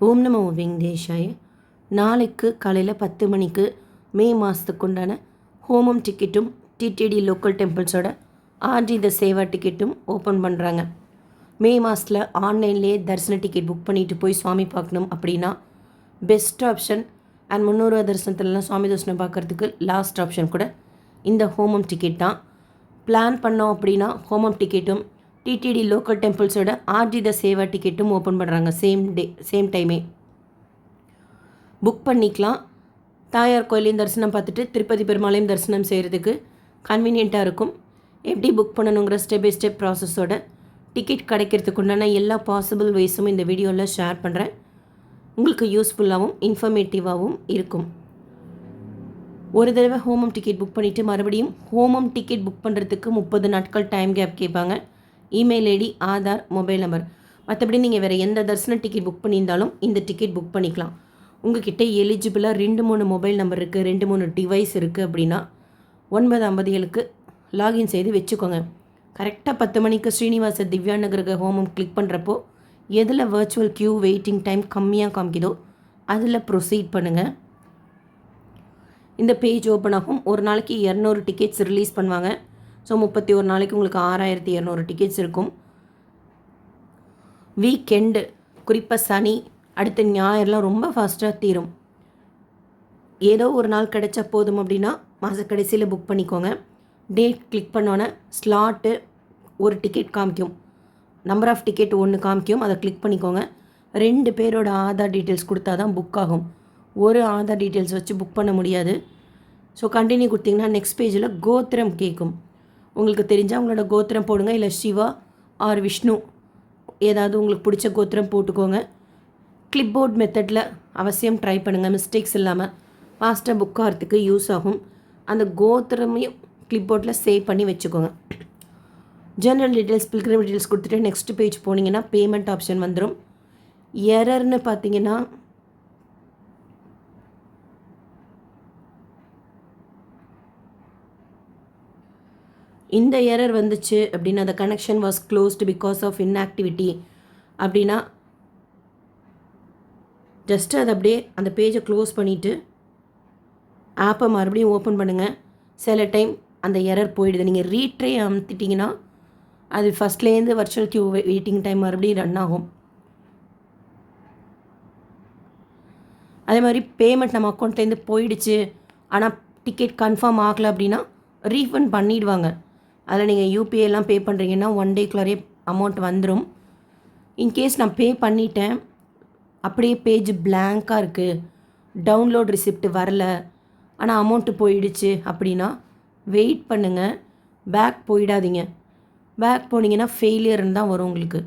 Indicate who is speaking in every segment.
Speaker 1: ஓம் நமோ வெங்கடேஷாய. நாளைக்கு காலையில் 10 மணிக்கு மே மாதத்துக்கு உண்டான ஹோமம் டிக்கெட்டும் டிடிடி லோக்கல் டெம்பிள்ஸோட ஆர்ஜி த சேவா டிக்கெட்டும் ஓப்பன் பண்ணுறாங்க. மே மாதத்தில் ஆன்லைன்லேயே தரிசன டிக்கெட் புக் பண்ணிவிட்டு போய் சுவாமி பார்க்கணும் அப்படின்னா பெஸ்ட் ஆப்ஷன். அண்ட் 300 தரிசனத்துலலாம் சுவாமி தரிசனம் பார்க்குறதுக்கு லாஸ்ட் ஆப்ஷன் கூட இந்த ஹோமம் டிக்கெட் தான். பிளான் பண்ணோம் அப்படின்னா ஹோமம் டிக்கெட்டும் டிடிடி லோக்கல் டெம்பிள்ஸோட ஆர்ஜி த சேவா டிக்கெட்டும் ஓப்பன் பண்ணுறாங்க. சேம் டைமே புக் பண்ணிக்கலாம். தாயார் கோயிலையும் தரிசனம் பார்த்துட்டு திருப்பதி பெருமாளையும் தரிசனம் செய்கிறதுக்கு கன்வீனியண்ட்டாக இருக்கும். எப்படி புக் பண்ணணுங்கிற ஸ்டெப் பை ஸ்டெப் ப்ராசஸோட டிக்கெட் கிடைக்கிறதுக்கு உண்டான எல்லா பாசிபிள் வேஸும் இந்த வீடியோவில் ஷேர் பண்ணுறேன். உங்களுக்கு யூஸ்ஃபுல்லாகவும் இன்ஃபர்மேட்டிவாகவும் இருக்கும். ஒரு தடவை ஹோமம் டிக்கெட் புக் பண்ணிவிட்டு மறுபடியும் ஹோமம் டிக்கெட் புக் பண்ணுறதுக்கு 30 நாட்கள் டைம் கேப் கேட்பாங்க. Email ID, Aadhaar, mobile number. மற்றபடி நீங்கள் வேறு எந்த தரிசன டிக்கெட் புக் பண்ணியிருந்தாலும் இந்த டிக்கெட் புக் பண்ணிக்கலாம். உங்கள்கிட்ட எலிஜிபிளாக 2-3 மொபைல் நம்பர் இருக்குது, 2-3 டிவைஸ் இருக்குது அப்படின்னா 9:57க்கு லாகின் செய்து வச்சுக்கோங்க. கரெக்டாக 10 மணிக்கு ஸ்ரீனிவாச திவ்யா நகரக ஹோமம் கிளிக் பண்ணுறப்போ எதில் வர்ச்சுவல் க்யூ வெயிட்டிங் டைம் கம்மியாக காமிக்குதோ அதில் ப்ரொசீட் பண்ணுங்கள். இந்த பேஜ் ஓப்பன் ஆகும். ஒரு நாளைக்கு 200 டிக்கெட்ஸ் ரிலீஸ் பண்ணுவாங்க. ஸோ 31 நாளைக்கு உங்களுக்கு 6200 டிக்கெட்ஸ் இருக்கும். வீக்கெண்டு குறிப்பாக சனி அடுத்த ஞாயிறுலாம் ரொம்ப ஃபாஸ்ட்டாக தீரும். ஏதோ ஒரு நாள் கிடைச்சா போதும் அப்படின்னா மாத கடைசியில் புக் பண்ணிக்கோங்க. டேட் கிளிக் பண்ணோன்னே ஸ்லாட்டு ஒரு டிக்கெட் காமிக்கும், நம்பர் ஆஃப் டிக்கெட் 1 காமிக்கும். அதை கிளிக் பண்ணிக்கோங்க. 2 பேரோட ஆதார் டீட்டெயில்ஸ் கொடுத்தா தான் புக் ஆகும். ஒரு ஆதார் டீட்டெயில்ஸ் வச்சு புக் பண்ண முடியாது. ஸோ கண்டினியூ கொடுத்தீங்கன்னா நெக்ஸ்ட் பேஜில் கோத்திரம் கேட்கும். உங்களுக்கு தெரிஞ்சால் உங்களோட கோத்திரம் போடுங்க. இல்லை சிவா ஆர் விஷ்ணு ஏதாவது உங்களுக்கு பிடிச்ச கோத்திரம் போட்டுக்கோங்க. கிளிப்போர்ட் மெத்தடில் அவசியம் ட்ரை பண்ணுங்கள். மிஸ்டேக்ஸ் இல்லாமல் ஃபாஸ்ட்டாக புக் ஆகிறதுக்கு யூஸ் ஆகும். அந்த கோத்திரமையும் கிளிப்போர்டில் சேவ் பண்ணி வச்சுக்கோங்க. ஜெனரல் டீட்டெயில்ஸ், பில்கிரிம் டீட்டெயில்ஸ் கொடுத்துட்டு நெக்ஸ்ட் பேஜ் போனீங்கன்னா பேமெண்ட் ஆப்ஷன் வந்துடும். எரர்னு பார்த்தீங்கன்னா இந்த எரர் வந்துச்சு அப்படின்னா அந்த connection was closed because of inactivity அப்படின்னா ஜஸ்ட்டு அதை அப்படியே அந்த பேஜை க்ளோஸ் பண்ணிவிட்டு ஆப்பை மறுபடியும் ஓப்பன் பண்ணுங்கள். சில டைம் அந்த எரர் போயிடுது. நீங்கள் ரீட்ரை அமுத்திட்டிங்கன்னா அது ஃபஸ்ட்லேருந்து வர்ச்சுவல் க்யூ வெயிட்டிங் டைம் மறுபடியும் ரன் ஆகும். அதே மாதிரி பேமெண்ட் நம்ம அக்கௌண்ட்லேருந்து போயிடுச்சு ஆனால் டிக்கெட் கன்ஃபார்ம் ஆகலை அப்படின்னா ரீஃபண்ட் பண்ணிவிடுவாங்க. அதில் நீங்கள் யூபிஐலாம் பே பண்ணுறீங்கன்னா 1 டேக்குள்ளாரே அமௌண்ட் வந்துடும். இன்கேஸ் நான் பே பண்ணிட்டேன், அப்படியே பேஜ் பிளாங்காக இருக்குது, டவுன்லோட் ரிசிப்ட் வரல, ஆனால் அமௌண்ட்டு போயிடுச்சு அப்படின்னா வெயிட் பண்ணுங்கள். பேக் போயிடாதீங்க. பேக் போனீங்கன்னா ஃபெயிலியர்னு தான் வரும் உங்களுக்கு.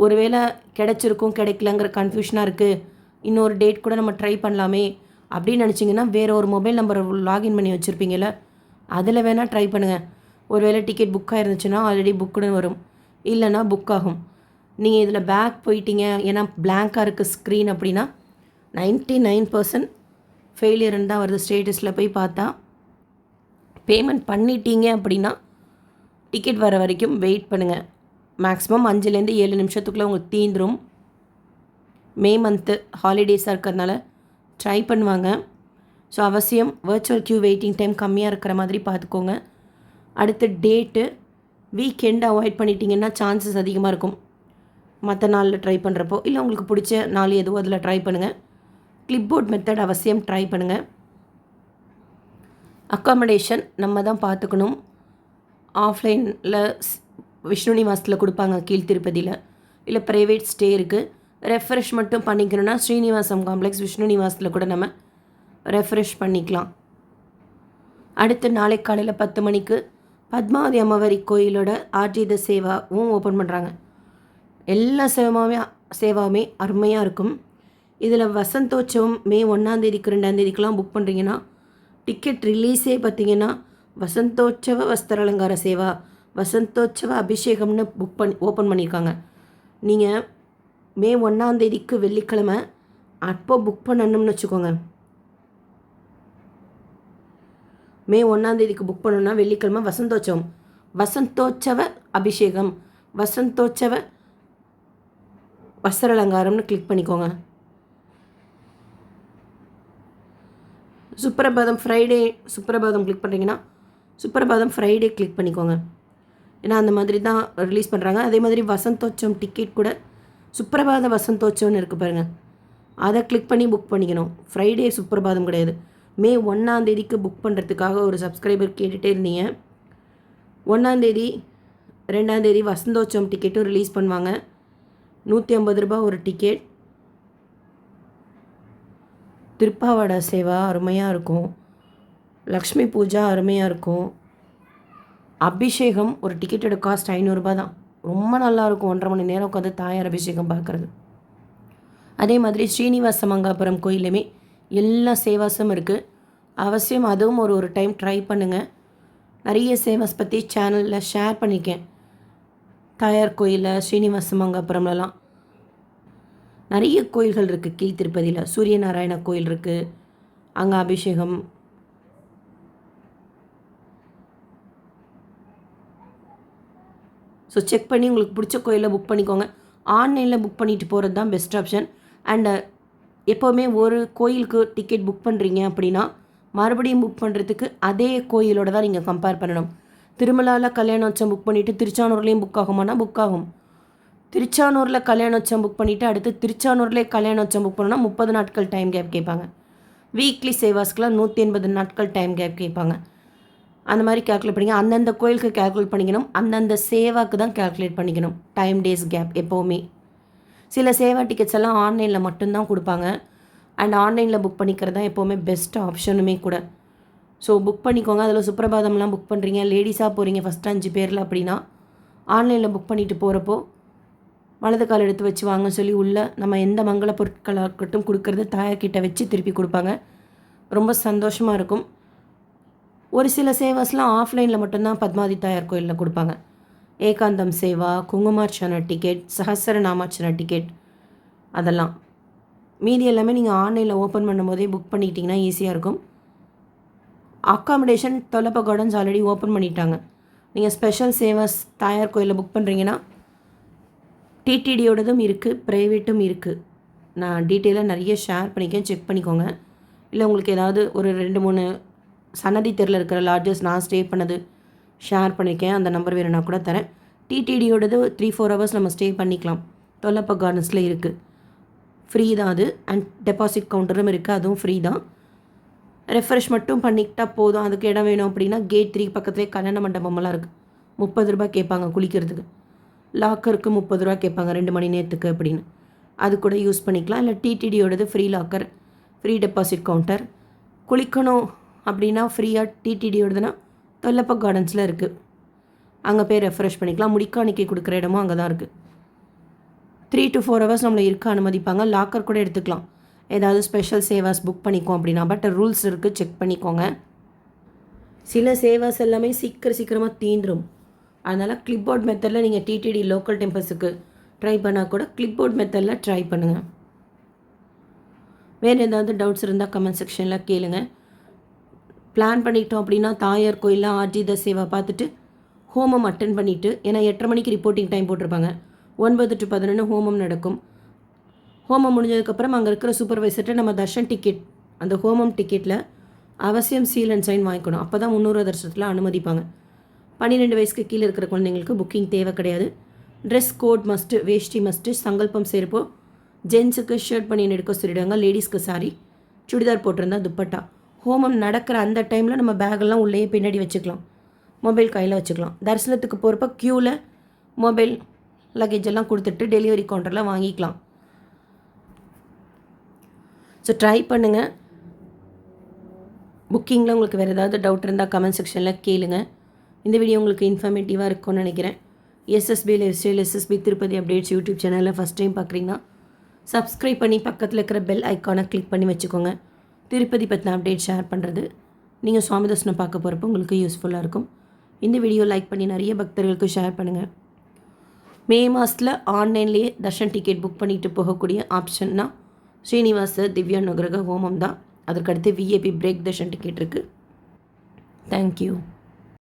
Speaker 1: ஒருவேளை கிடச்சிருக்கும் கிடைக்கலங்கிற கன்ஃபியூஷனாக இருக்குது, இன்னொரு டேட் கூட நம்ம ட்ரை பண்ணலாமே அப்படின்னு நினச்சிங்கன்னா வேறு ஒரு மொபைல் நம்பரை லாகின் பண்ணி வச்சுருப்பீங்கள்ல, அதில் வேணால் ட்ரை பண்ணுங்கள். ஒருவேளை டிக்கெட் புக் ஆகிருந்துச்சுன்னா ஆல்ரெடி புக்குன்னு வரும், இல்லைனா புக் ஆகும். நீங்கள் இதில் பேக் போயிட்டீங்க ஏன்னா பிளாங்காக இருக்குது ஸ்க்ரீன் அப்படின்னா 99% ஃபெயிலியர்னு தான் வருது. ஸ்டேட்டஸில் போய் பார்த்தா பேமெண்ட் பண்ணிட்டீங்க அப்படின்னா டிக்கெட் வர வரைக்கும் வெயிட் பண்ணுங்கள். மேக்ஸிமம் 5-7 நிமிஷத்துக்குள்ளே உங்களுக்கு தீந்துடும். மே மந்த்து ஹாலிடேஸாக இருக்கிறதுனால ட்ரை பண்ணுவாங்க. ஸோ அவசியம் வர்ச்சுவல் க்யூ வெயிட்டிங் டைம் கம்மியாக இருக்கிற மாதிரி பார்த்துக்கோங்க. அடுத்த டேட்டு வீக்கெண்டு அவாய்ட் பண்ணிட்டீங்கன்னா சான்சஸ் அதிகமாக இருக்கும். மற்ற நாளில் ட்ரை பண்ணுறப்போ இல்லை உங்களுக்கு பிடிச்ச நாள் எதுவோ அதில் ட்ரை பண்ணுங்கள். கிளிப்போர்ட் மெத்தட் அவசியம் ட்ரை பண்ணுங்கள். அக்காமடேஷன் நம்ம தான் பார்த்துக்கணும். ஆஃப்லைனில் விஷ்ணு நிவாசத்தில் கொடுப்பாங்க கீழ் திருப்பதியில், இல்லை ப்ரைவேட் ஸ்டே இருக்குது. ரெஃப்ரெஷ் மட்டும் பண்ணிக்கணுன்னா ஸ்ரீனிவாசம் காம்ப்ளெக்ஸ் விஷ்ணு நிவாசத்தில் கூட நம்ம ரெஃப்ரெஷ் பண்ணிக்கலாம். அடுத்து நாளை காலையில் 10 மணிக்கு பத்மாவதி அம்மவாரி கோயிலோட ஆர்ஜி த சேவாவும் ஓப்பன் பண்ணுறாங்க. எல்லா சேவாவுமே அருமையாக இருக்கும். இதில் வசந்தோற்சவம் மே 1ஆம் தேதிக்கு 2ஆம் தேதிக்கெலாம் புக் பண்ணுறீங்கன்னா டிக்கெட் ரிலீஸே பார்த்திங்கன்னா வசந்தோற்சவ வஸ்திர அலங்கார சேவா, வசந்தோற்சவ அபிஷேகம்னு ஓப்பன் பண்ணியிருக்காங்க. நீங்கள் மே 1ஆம் தேதிக்கு வெள்ளிக்கிழமை அப்போ புக் பண்ணணும்னு வச்சுக்கோங்க. மே 1ஆம் தேதிக்கு புக் பண்ணணுன்னா வெள்ளிக்கிழமை வசந்தோற்சவ அபிஷேகம், வசந்தோற்சவ வஸ்திர அலங்காரம்னு கிளிக் பண்ணிக்கோங்க. சுப்ரபாதம் ஃப்ரைடே சுப்ரபாதம் கிளிக் பண்ணுறீங்கன்னா சுப்ரபாதம் ஃப்ரைடே கிளிக் பண்ணிக்கோங்க. ஏன்னா அந்த மாதிரி தான் ரிலீஸ் பண்ணுறாங்க. அதே மாதிரி வசந்தோற்சவம் டிக்கெட் கூட சுப்ரபாத வசந்தோற்சவம்னு இருக்குது பாருங்கள், அதை கிளிக் பண்ணி புக் பண்ணிக்கணும். ஃப்ரைடே சுப்ரபாதம் கிடையாது. மே 1 புக் பண்ணுறதுக்காக ஒரு சப்ஸ்கிரைபர் கேட்டுகிட்டே இருந்தீங்க. 1 2 வசந்தோற்சவம் டிக்கெட்டும் ரிலீஸ் பண்ணுவாங்க. 150 ரூபா ஒரு டிக்கெட். திருப்பாவாடை சேவா அருமையாக இருக்கும். லக்ஷ்மி பூஜா அருமையாக இருக்கும். அபிஷேகம் ஒரு டிக்கெட்டோட காஸ்ட் 500 ரூபா தான். ரொம்ப நல்லாயிருக்கும் 1.5 மணி நேரம் உட்காந்து தாயார் அபிஷேகம் பார்க்குறது. அதே மாதிரி ஸ்ரீனிவாச மங்காபுரம் கோயிலுமே எல்லா சேவாஸும் இருக்குது. அவசியம் அதுவும் ஒரு டைம் ட்ரை பண்ணுங்கள். நிறைய சேவாஸ் பற்றி சேனலில் ஷேர் பண்ணியிருக்கேன். தாயார் கோயிலில் ஸ்ரீனிவாச மங்காபுரம்லலாம் நிறைய கோயில்கள் இருக்குது. கீழ் திருப்பதியில் சூரியநாராயண கோயில் இருக்குது, அங்கே அபிஷேகம். ஸோ செக் பண்ணி உங்களுக்கு பிடிச்ச கோயிலில் புக் பண்ணிக்கோங்க. ஆன்லைனில் புக் பண்ணிட்டு போகிறது தான் பெஸ்ட் ஆப்ஷன். அண்டு எப்போவுமே ஒரு கோயிலுக்கு டிக்கெட் புக் பண்ணுறீங்க அப்படின்னா மறுபடியும் புக் பண்ணுறதுக்கு அதே கோயிலோட தான் நீங்கள் கம்பேர் பண்ணணும். திருமலாவில் கல்யாணோற்சவம் புக் பண்ணிவிட்டு திருச்சானூர்லேயும் புக் ஆகுமானா புக் ஆகும். திருச்சானூரில் கல்யாணோற்சவம் புக் பண்ணிவிட்டு அடுத்து திருச்சானூர்லேயே கல்யாணோற்சவம் புக் பண்ணால் 30 நாட்கள் டைம் கேப் கேட்பாங்க. வீக்லி சேவாஸ்க்கெலாம் 180 நாட்கள் டைம் கேப் கேட்பாங்க. அந்த மாதிரி கேல்குலேட் பண்ணிங்க. அந்தந்த கோயிலுக்கு கேல்குலேட் பண்ணிக்கணும். அந்தந்த சேவாக்கு தான் கேல்குலேட் பண்ணிக்கணும் டைம் டேஸ் கேப் எப்போவுமே. சில சேவா டிக்கெட்ஸ் எல்லாம் ஆன்லைனில் மட்டும்தான் கொடுப்பாங்க. அண்ட் ஆன்லைனில் புக் பண்ணிக்கிறது தான் எப்போவுமே பெஸ்ட் ஆப்ஷனுமே கூட. ஸோ புக் பண்ணிக்கோங்க. அதில் சுப்ரபாதம்லாம் புக் பண்ணுறீங்க, லேடிஸாக போகிறீங்க ஃபஸ்ட்டு 5 பேரில் அப்படின்னா ஆன்லைனில் புக் பண்ணிவிட்டு போகிறப்போ வலது கால் எடுத்து வச்சு வாங்க சொல்லி உள்ள நம்ம எந்த மங்கள பொருட்களாக இருக்கட்டும் கொடுக்கறது தாயார்கிட்ட வச்சு திருப்பி கொடுப்பாங்க. ரொம்ப சந்தோஷமாக இருக்கும். ஒரு சில சேவாஸ்லாம் ஆஃப்லைனில் மட்டும்தான் பத்மாவதி தாயார் கோயிலில் கொடுப்பாங்க. ஏகாந்தம் சேவா, குங்குமார்ச்சனை டிக்கெட், சஹஸ்ரநாமார்ச்சனை டிக்கெட், அதெல்லாம் மீதி எல்லாமே நீங்கள் ஆன்லைனில் ஓப்பன் பண்ணும்போதே புக் பண்ணிக்கிட்டிங்கன்னா ஈஸியாக இருக்கும். அக்காமடேஷன் தொலப்ப கார்டன்ஸ் ஆல்ரெடி ஓப்பன் பண்ணிட்டாங்க. நீங்கள் ஸ்பெஷல் சேவாஸ் தாயார் கோயிலில் புக் பண்ணுறீங்கன்னா டிடிடியோடதும் இருக்குது, ப்ரைவேட்டும் இருக்குது. நான் டீட்டெயிலாக நிறைய ஷேர் பண்ணிக்கேன், செக் பண்ணிக்கோங்க. இல்லை உங்களுக்கு ஏதாவது ஒரு 2-3 சன்னதி தெருவில் இருக்கிற லாட்ஜஸ் நான் ஸ்டே பண்ணது ஷேர் பண்ணியிருக்கேன், அந்த நம்பர் வேணும்னா கூட தரேன். டிடிடியோடது 3-4 ஹவர்ஸ் நம்ம ஸ்டே பண்ணிக்கலாம். தொல்லப்ப கார்டன்ஸில் இருக்குது, ஃப்ரீ தான் அது. அண்ட் டெபாசிட் கவுண்டரும் இருக்குது, அதுவும் ஃப்ரீ தான். ரெஃப்ரெஷ் மட்டும் பண்ணிக்கிட்டால் போதும். அதுக்கு இடம் வேணும் அப்படின்னா கேட் 3 பக்கத்துலேயே கல்யாண மண்டபமெல்லாம் இருக்குது. 30 ரூபா கேட்பாங்க குளிக்கிறதுக்கு. லாக்கருக்கு 30 ரூபா கேட்பாங்க 2 மணி நேரத்துக்கு அப்படின்னு. அது கூட யூஸ் பண்ணிக்கலாம். இல்லை டிடிடியோடது free locker, free deposit counter. குளிக்கணும் அப்படின்னா ஃப்ரீயாக டிடிடியோடதுன்னா தொல்லப்ப கார்டன்ஸில் இருக்குது, அங்கே போய் ரெஃப்ரெஷ் பண்ணிக்கலாம். முடிக்காணிக்கை கொடுக்குற இடமும் அங்கே தான் இருக்குது. 3 to 4 ஹவர்ஸ் நம்மளை இருக்க அனுமதிப்பாங்க. லாக்கர் கூட எடுத்துக்கலாம் ஏதாவது ஸ்பெஷல் சேவாஸ் புக் பண்ணிக்கோம் அப்படின்னா. பட் ரூல்ஸ் இருக்குது, செக் பண்ணிக்கோங்க. சில சேவாஸ் எல்லாமே சீக்கிரமாக தீந்துடும். அதனால் கிளிப்போர்ட் மெத்தடில் நீங்கள் டிடிடி லோக்கல் டெம்பிள்ஸுக்கு ட்ரை பண்ணால் கூட கிளிப்போர்ட் மெத்தடில் ட்ரை பண்ணுங்கள். வேறு ஏதாவது டவுட்ஸ் இருந்தால் கமெண்ட் செக்ஷனில் கேளுங்க. பிளான் பண்ணிட்டோம் அப்படின்னா தாயார் கோயிலில் ஆர்ஜித சேவா பார்த்துட்டு ஹோமம் அட்டன் பண்ணிவிட்டு, ஏன்னா 8:30 மணிக்கு ரிப்போர்ட்டிங் டைம் போட்டிருப்பாங்க, 9 to 11 ஹோமம் நடக்கும். ஹோமம் முடிஞ்சதுக்கப்புறம் அங்கே இருக்கிற சூப்பர்வைசர்கிட்ட நம்ம தர்ஷன் டிக்கெட், அந்த ஹோமம் டிக்கெட்டில் அவசியம் சீல் அண்ட் சைன் வாங்கிக்கணும். அப்போ தான் 300 தர்ஷனத்தில் அனுமதிப்பாங்க. 12 வயசுக்கு கீழே இருக்கிற குழந்தைங்களுக்கு புக்கிங் தேவை கிடையாது. ட்ரெஸ் கோட் மஸ்ட்டு, வேஷ்டி மஸ்ட்டு, சங்கல்பம் சேர்ப்போ. ஜென்ஸுக்கு ஷர்ட் பண்ணி எடுக்க சொல்லிவிடுவாங்க, லேடிஸ்க்கு சாரி, சுடிதார் போட்டிருந்தா துப்பட்டா. ஹோமம் நடக்கிற அந்த டைமில் நம்ம பேக்கெல்லாம் உள்ளேயே பின்னாடி வச்சுக்கலாம், மொபைல் கையில் வச்சுக்கலாம். தரிசனத்துக்கு போகிறப்ப க்யூவில் மொபைல் லக்கேஜ் எல்லாம் கொடுத்துட்டு டெலிவரி கவுண்டரில் வாங்கிக்கலாம். ஸோ ட்ரை பண்ணுங்கள். புக்கிங்கில் உங்களுக்கு வேறு ஏதாவது டவுட் இருந்தால் கமெண்ட் செக்ஷனில் கேளுங்க. இந்த வீடியோ உங்களுக்கு இன்ஃபர்மேட்டிவாக இருக்கும்னு நினைக்கிறேன். SSP lifestyle, SSP Tirupati updates YouTube சேனலில் ஃபஸ்ட் டைம் பார்க்குறீங்கன்னா சப்ஸ்கிரைப் பண்ணி பக்கத்தில் இருக்கிற பெல் ஐக்கானை கிளிக் பண்ணி வச்சுக்கோங்க. திருப்பதி பற்றின அப்டேட் ஷேர் பண்ணுறது நீங்கள் சுவாமி தர்சனம் பார்க்க போகிறப்போ உங்களுக்கு யூஸ்ஃபுல்லாக இருக்கும். இந்த வீடியோ லைக் பண்ணி நிறைய பக்தர்களுக்கு ஷேர் பண்ணுங்கள். மே மாதத்தில் ஆன்லைன்லேயே தர்ஷன் டிக்கெட் புக் பண்ணிட்டு போகக்கூடிய ஆப்ஷன்னா ஸ்ரீனிவாச திவ்யானுகிரக ஹோமம் தான். அதற்கடுத்து விஏபி பிரேக் தர்ஷன் டிக்கெட் இருக்குது. தேங்க்யூ.